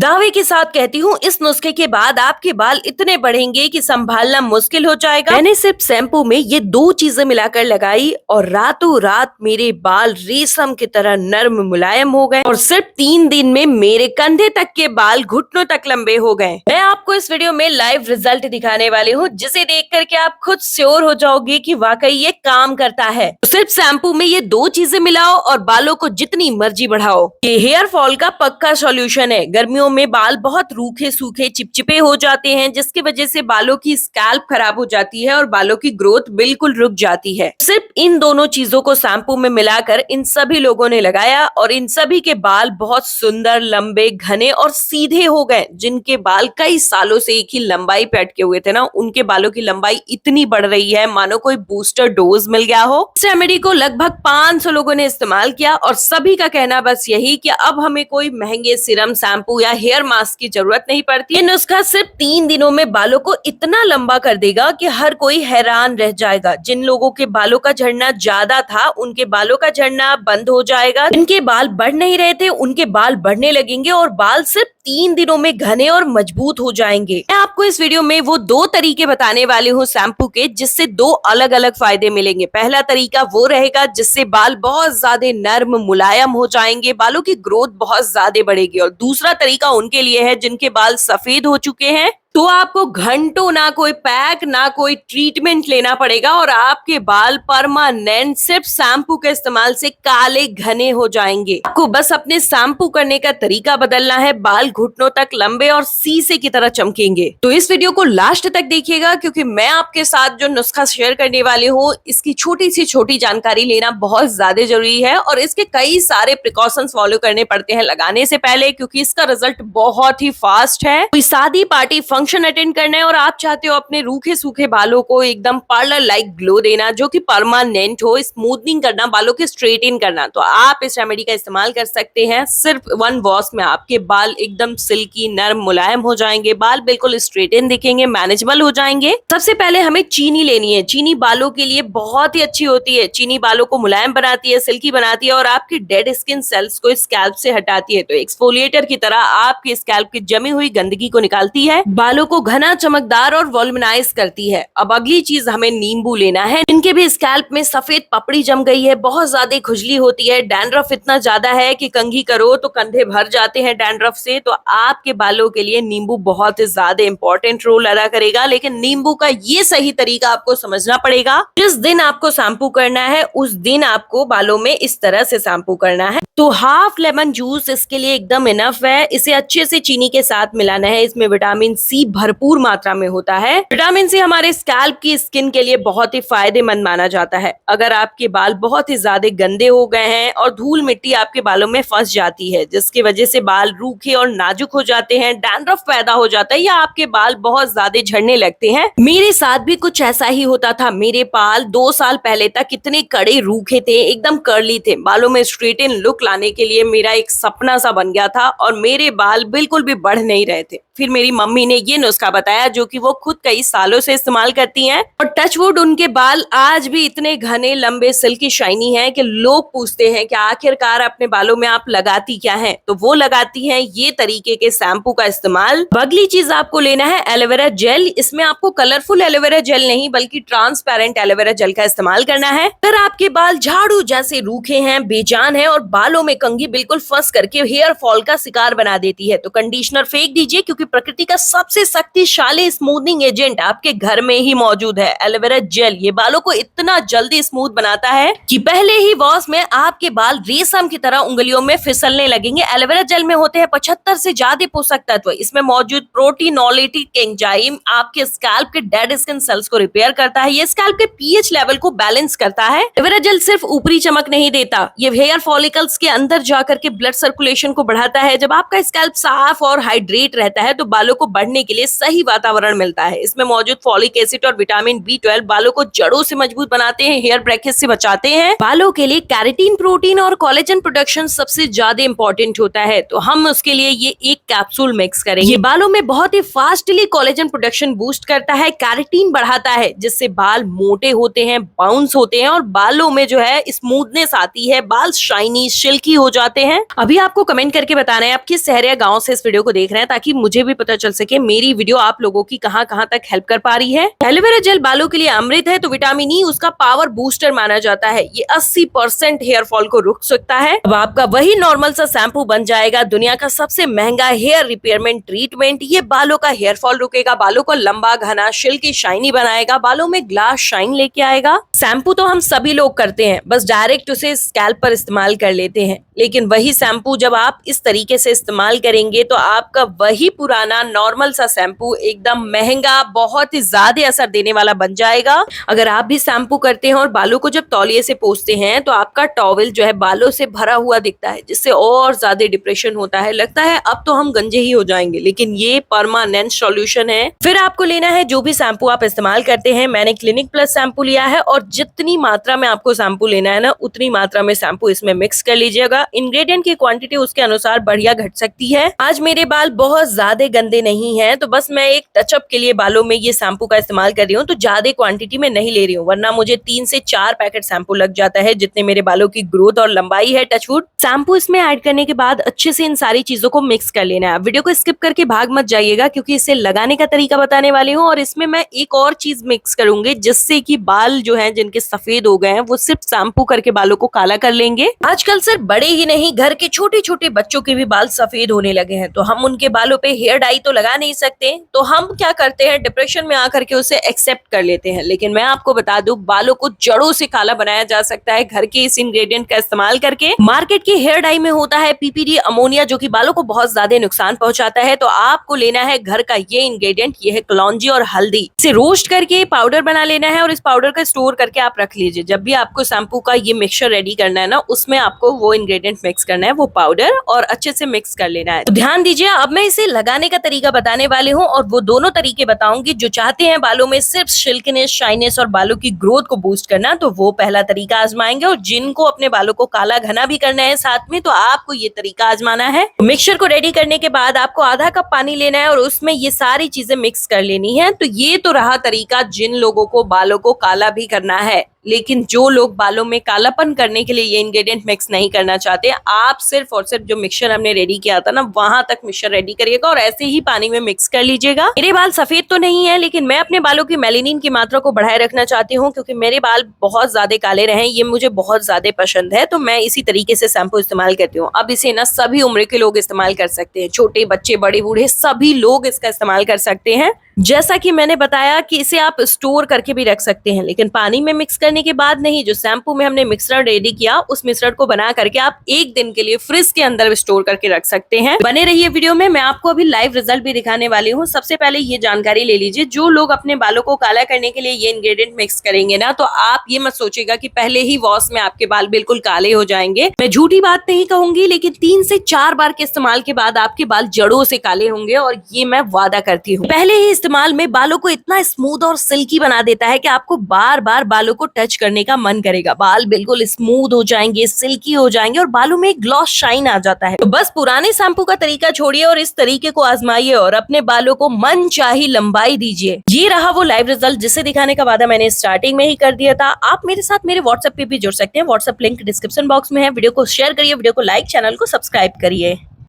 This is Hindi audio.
दावे के साथ कहती हूँ, इस नुस्खे के बाद आपके बाल इतने बढ़ेंगे कि संभालना मुश्किल हो जाएगा। मैंने सिर्फ शैम्पू में ये दो चीजें मिलाकर लगाई और रातों रात मेरे बाल रेशम की तरह नर्म मुलायम हो गए और सिर्फ 3 दिन में मेरे कंधे तक के बाल घुटनों तक लंबे हो गए। मैं आपको इस वीडियो में लाइव रिजल्ट दिखाने वाली हूँ, जिसे देख करके आप खुद श्योर हो जाओगे कि वाकई ये काम करता है। तो सिर्फ शैम्पू में ये दो चीजें मिलाओ और बालों को जितनी मर्जी बढ़ाओ। ये हेयर फॉल का पक्का सॉल्यूशन है। गर्मियों में बाल बहुत रूखे सूखे चिपचिपे हो जाते हैं, जिसकी वजह से बालों की स्कैल्प खराब हो जाती है और बालों की ग्रोथ बिल्कुल रुक जाती है। सिर्फ इन दोनों चीजों को शैम्पू में मिलाकर इन सभी लोगों ने लगाया और इन सभी के बाल बहुत सुंदर, लंबे, घने और सीधे हो गए। जिनके बाल कई सालों से एक ही लंबाई पे अटके हुए थे ना, उनके बालों की लंबाई इतनी बढ़ रही है मानो कोई बूस्टर डोज मिल गया हो। इस रेमेडी को लगभग 500 लोगों ने इस्तेमाल किया और सभी का कहना बस यही कि अब हमें कोई महंगे सीरम, शैम्पू या हेयर मास्क की जरूरत नहीं पड़ती। ये नुस्खा सिर्फ 3 दिनों में बालों को इतना लंबा कर देगा कि हर कोई हैरान रह जाएगा। जिन लोगों के बालों का झड़ना ज्यादा था, उनके बालों का झड़ना बंद हो जाएगा। जिनके बाल बढ़ नहीं रहे थे, उनके बाल बढ़ने लगेंगे और बाल सिर्फ 3 दिनों में घने और मजबूत हो जाएंगे। मैं आपको इस वीडियो में वो 2 तरीके बताने वाली हूँ शैम्पू के, जिससे 2 अलग अलग फायदे मिलेंगे। पहला तरीका वो रहेगा जिससे बाल बहुत ज्यादा नर्म मुलायम हो जाएंगे, बालों की ग्रोथ बहुत ज्यादा बढ़ेगी। और दूसरा तरीका उनके लिए है जिनके बाल सफेद हो चुके हैं, तो आपको घंटों ना कोई पैक ना कोई ट्रीटमेंट लेना पड़ेगा और आपके बाल परमानेंट सिर्फ शैम्पू के इस्तेमाल से काले घने हो जाएंगे। आपको बस अपने शैम्पू करने का तरीका बदलना है, बाल घुटनों तक लंबे और शीशे की तरह चमकेंगे। तो इस वीडियो को लास्ट तक देखिएगा, क्योंकि मैं आपके साथ जो नुस्खा शेयर करने वाली हूँ, इसकी छोटी सी छोटी जानकारी लेना बहुत ज्यादा जरूरी है और इसके कई सारे प्रिकॉशंस फॉलो करने पड़ते हैं लगाने से पहले, क्योंकि इसका रिजल्ट बहुत ही फास्ट है। कोई शादी, पार्टी, फंक्शन अटेंड करना है और आप चाहते हो अपने रूखे सूखे बालों को एकदम पार्लर लाइक ग्लो देना, जो कि परमानेंट हो, स्मूथनिंग करना, बालों के स्ट्रेटन करना, तो आप इस रेमेडी का इस्तेमाल कर सकते हैं। सिर्फ 1 वॉश में आपके बाल एकदम सिल्की, नर्म, मुलायम हो जाएंगे, बाल बिल्कुल स्ट्रेटन दिखेंगे, मैनेजेबल हो जाएंगे। सबसे पहले हमें चीनी लेनी है। चीनी बालों के लिए बहुत ही अच्छी होती है। चीनी बालों को मुलायम बनाती है, सिल्की बनाती है और आपके डेड स्किन सेल्स को स्कैल्प से हटाती है। तो एक्सफोलिएटर की तरह आपके स्कैल्प की जमी हुई गंदगी को निकालती है, बालों को घना, चमकदार और वॉल्यूमाइज करती है। अब अगली चीज हमें नींबू लेना है। इनके भी स्कैल्प में सफेद पपड़ी जम गई है, बहुत ज्यादा खुजली होती है, डैंड्रफ इतना ज्यादा है कि कंघी करो तो कंधे भर जाते हैं डैंड्रफ से। तो आपके बालों के लिए नींबू बहुत ज्यादा इंपॉर्टेंट रोल अदा करेगा, लेकिन नींबू का ये सही तरीका आपको समझना पड़ेगा। जिस दिन आपको शैम्पू करना है उस दिन आपको बालों में इस तरह से शैम्पू करना है। तो हाफ लेमन जूस इसके लिए एकदम इनफ है। इसे अच्छे से चीनी के साथ मिलाना है। इसमें विटामिन सी भरपूर मात्रा में होता है। विटामिन सी हमारे स्कैल्प की स्किन के लिए बहुत ही फायदेमंद माना जाता है। अगर आपके बाल बहुत ही ज्यादा गंदे हो गए हैं और धूल मिट्टी आपके बालों में फंस जाती है, जिसकी वजह से बाल रूखे और नाजुक हो जाते हैं, डैंड्रफ पैदा हो जाता है या आपके बाल बहुत ज्यादा झड़ने लगते हैं, मेरे साथ भी कुछ ऐसा ही होता था। मेरे बाल 2 साल पहले तक इतने कड़े रूखे थे, एकदम कर्ली थे। बालों में स्ट्रेटन लुक लाने के लिए मेरा एक सपना सा बन गया था और मेरे बाल बिल्कुल भी बढ़ नहीं रहे थे। फिर मेरी मम्मी ने ये नुस्खा बताया, जो कि वो खुद कई सालों से इस्तेमाल करती हैं और टचवुड उनके बाल आज भी इतने घने, लंबे, सिल्की, शाइनी हैं कि लोग पूछते हैं कि आखिरकार अपने बालों में आप लगाती क्या हैं। तो वो लगाती हैं ये तरीके के शैम्पू का इस्तेमाल। अगली चीज आपको लेना है एलोवेरा जेल। इसमें आपको कलरफुल एलोवेरा जेल नहीं बल्कि ट्रांसपेरेंट एलोवेरा जेल का इस्तेमाल करना है। अगर आपके बाल झाड़ू जैसे रूखे हैं, बेजान है और बालों में कंघी बिल्कुल फंस करके हेयर फॉल का शिकार बना देती है, तो कंडीशनर फेंक दीजिए, क्योंकि प्रकृति का सबसे शक्तिशाली स्मूथनिंग एजेंट आपके घर में ही मौजूद है। एलोवेरा जेल ये बालों को इतना जल्दी स्मूथ बनाता है कि पहले ही वॉश में आपके बाल रेशम की तरह उंगलियों में फिसलने लगेंगे। एलोवेरा जेल में होते हैं 75 से ज्यादा पोषक तत्व। इसमें मौजूद प्रोटीनोलिटिक एंजाइम आपके स्कैल्प के डेड स्किन सेल्स को रिपेयर करता है। ये स्कैल्प के पीएच लेवल को बैलेंस करता है। एलोवेरा जेल सिर्फ ऊपरी चमक नहीं देता, ये हेयर फॉलिकल्स के अंदर जाकर के ब्लड सर्कुलेशन को बढ़ाता है। जब आपका स्कैल्प साफ और हाइड्रेट रहता है तो बालों को बढ़ने के लिए सही वातावरण मिलता है। इसमें मौजूद फॉलिक एसिड और विटामिन B12 बालों को जड़ों से मजबूत बनाते हैं, हेयर ब्रेकेज से बचाते हैं। बालों के लिए कैरेटीन, प्रोटीन और कोलेजन प्रोडक्शन सबसे ज्यादा इंपॉर्टेंट होता है, तो हम उसके लिए ये एक कैप्सूल मिक्स करेंगे। ये बालों में बहुत ही फास्टली कोलेजन प्रोडक्शन बूस्ट करता है, कैरेटीन बढ़ाता है जिससे बाल मोटे होते हैं, बाउंस होते हैं और बालों में जो है स्मूथनेस आती है, बाल शाइनी सिल्की हो जाते हैं। अभी आपको कमेंट करके बताना है आप किस शहर या गांव से इस वीडियो को देख रहे हैं, ताकि मुझे भी पता चल सके मेरी वीडियो आप लोगों की कहां कहां तक हेल्प कर पा रही है। एलोवेरा जेल बालों के लिए अमृत है, तो विटामिन ई उसका पावर बूस्टर माना जाता है। ये 80% हेयर फॉल को रोक सकता है। अब आपका वही नॉर्मल सा शैम्पू बन जाएगा दुनिया का सबसे महंगा हेयर रिपेयरमेंट ट्रीटमेंट। ये बालों का हेयर फॉल रुकेगा, बालों को लंबा, घना, सिल्की, शाइनी बनाएगा, बालों में ग्लास शाइन लेके आएगा। शैम्पू तो हम सभी लोग करते हैं, बस डायरेक्ट उसे स्कैल्प पर इस्तेमाल कर लेते हैं, लेकिन वही शैम्पू जब आप इस तरीके से इस्तेमाल करेंगे तो आपका वही पुराना नॉर्मल सा शैम्पू एकदम महंगा, बहुत ही ज्यादा असर देने वाला बन जाएगा। अगर आप भी शैम्पू करते हैं और बालों को जब तौलिए से पोंछते हैं तो आपका टॉवल जो है बालों से भरा हुआ दिखता है, जिससे और ज्यादा डिप्रेशन होता है, लगता है अब तो हम गंजे ही हो जाएंगे, लेकिन ये परमानेंट सॉल्यूशन है। फिर आपको लेना है जो भी शैम्पू आप इस्तेमाल करते हैं। मैंने क्लिनिक प्लस शैम्पू लिया है और जितनी मात्रा में आपको शैम्पू लेना है ना, उतनी मात्रा में शैम्पू इसमें मिक्स कर लीजिएगा। इंग्रेडिएंट की क्वांटिटी उसके अनुसार बढ़िया घट सकती है। आज मेरे बाल बहुत ज्यादा गंदे नहीं है, तो बस मैं एक टचअप के लिए बालों में ये शैम्पू का इस्तेमाल कर रही हूँ, तो ज्यादा क्वांटिटी में नहीं ले रही हूँ, वरना मुझे 3 से 4 पैकेट शैम्पू लग जाता है, जितने मेरे बालों की ग्रोथ और लंबाई है। टचवुड। शैम्पू इसमें ऐड करने के बाद अच्छे से इन सारी चीजों को मिक्स कर लेना है। वीडियो को स्किप करके भाग मत जाइएगा, क्योंकि इसे लगाने का तरीका बताने वाली हूँ और इसमें मैं एक और चीज मिक्स करूंगी, जिससे कि बाल जो है जिनके सफेद हो गए हैं वो सिर्फ शैम्पू करके बालों को काला कर लेंगे। आजकल सिर्फ बड़े ही नहीं, घर के छोटे छोटे बच्चों के भी बाल सफेद होने लगे हैं, तो हम उनके बालों पे हेयर डाई तो लगा नहीं सकते, तो हम क्या करते हैं, डिप्रेशन में आकर के उसे एक्सेप्ट कर लेते हैं। लेकिन मैं आपको बता दूं, बालों को जड़ों से काला बनाया जा सकता है घर के इस इंग्रेडिएंट का इस्तेमाल करके। मार्केट की हेयर डाई में होता है PPD अमोनिया, जो कि बालों को बहुत ज्यादा नुकसान पहुंचाता है, तो आपको लेना है घर का ये इंग्रेडिएंट, ये है कलौंजी और हल्दी। इसे रोस्ट करके पाउडर बना लेना है और इस पाउडर का स्टोर करके आप रख लीजिए। जब भी आपको शैम्पू का ये मिक्सचर रेडी करना है ना, उसमें आपको वो इंग्रेडिएंट मिक्स करना है, वो पाउडर, और अच्छे से मिक्स कर लेना है। तो ध्यान दीजिए, अब मैं इसे लगाने का तरीका बताने वाली हूँ और वो दोनों तरीके बताऊंगी। जो चाहते हैं बालों में सिर्फ सिल्कीनेस, शाइनेस और बालों की ग्रोथ को बूस्ट करना, तो वो पहला तरीका आजमाएंगे, और जिनको अपने बालों को काला घना भी करना है साथ में, तो आपको ये तरीका आजमाना है। मिक्सचर को रेडी करने के बाद आपको आधा कप पानी लेना है और उसमें ये सारी चीजें मिक्स कर लेनी है। तो ये तो रहा तरीका जिन लोगों को बालों को काला भी करना है, लेकिन जो लोग बालों में कालापन करने के लिए ये इंग्रेडिएंट मिक्स नहीं करना चाहते, आप सिर्फ और सिर्फ जो मिक्सचर हमने रेडी किया था ना, वहां तक मिक्सचर रेडी करिएगा और ऐसे ही पानी में मिक्स कर लीजिएगा। मेरे बाल सफेद तो नहीं है, लेकिन मैं अपने बालों की मेलेनिन की मात्रा को बढ़ाए रखना चाहती हूँ, क्योंकि मेरे बाल बहुत ज्यादा काले रहे, ये मुझे बहुत ज्यादा पसंद है, तो मैं इसी तरीके से शैम्पू इस्तेमाल करती हूँ। अब इसे ना सभी उम्र के लोग इस्तेमाल कर सकते हैं, छोटे बच्चे, बड़े बूढ़े, सभी लोग इसका इस्तेमाल कर सकते हैं। जैसा कि मैंने बताया कि इसे आप स्टोर करके भी रख सकते हैं, लेकिन पानी में मिक्स करने के बाद नहीं। जो शैम्पू में हमने मिक्सर रेडी किया, उस मिक्सर को बना करके आप 1 दिन के लिए फ्रिज के अंदर स्टोर करके रख सकते हैं। बने रहिए वीडियो में, मैं आपको अभी लाइव रिजल्ट भी दिखाने वाली हूँ। सबसे पहले ये जानकारी ले लीजिए, जो लोग अपने बालों को काला करने के लिए ये इंग्रेडिएंट मिक्स करेंगे ना, तो आप ये मत सोचिएगा कि पहले ही वॉश में आपके बाल बिल्कुल काले हो जाएंगे। मैं झूठी बात नहीं कहूंगी, लेकिन 3 से 4 बार के इस्तेमाल के बाद आपके बाल जड़ों से काले होंगे, और ये मैं वादा करती हूँ। पहले ही इस्तेमाल में बालों को इतना स्मूथ और सिल्की बना देता है कि आपको बार बार बालों को टच करने का मन करेगा। बाल बिल्कुल स्मूथ हो जाएंगे, सिल्की हो जाएंगे और बालों में ग्लॉस शाइन आ जाता है। तो बस पुराने शैम्पू का तरीका छोड़िए और इस तरीके को आजमाइए और अपने बालों को मनचाही लंबाई दीजिए। ये रहा वो लाइव रिजल्ट जिसे दिखाने का वादा मैंने स्टार्टिंग में ही कर दिया था। आप मेरे साथ मेरे व्हाट्सएप पे भी जुड़ सकते हैं, व्हाट्सएप लिंक डिस्क्रिप्शन बॉक्स में है। वीडियो को शेयर करिए, वीडियो को लाइक, चैनल को सब्सक्राइब करिए।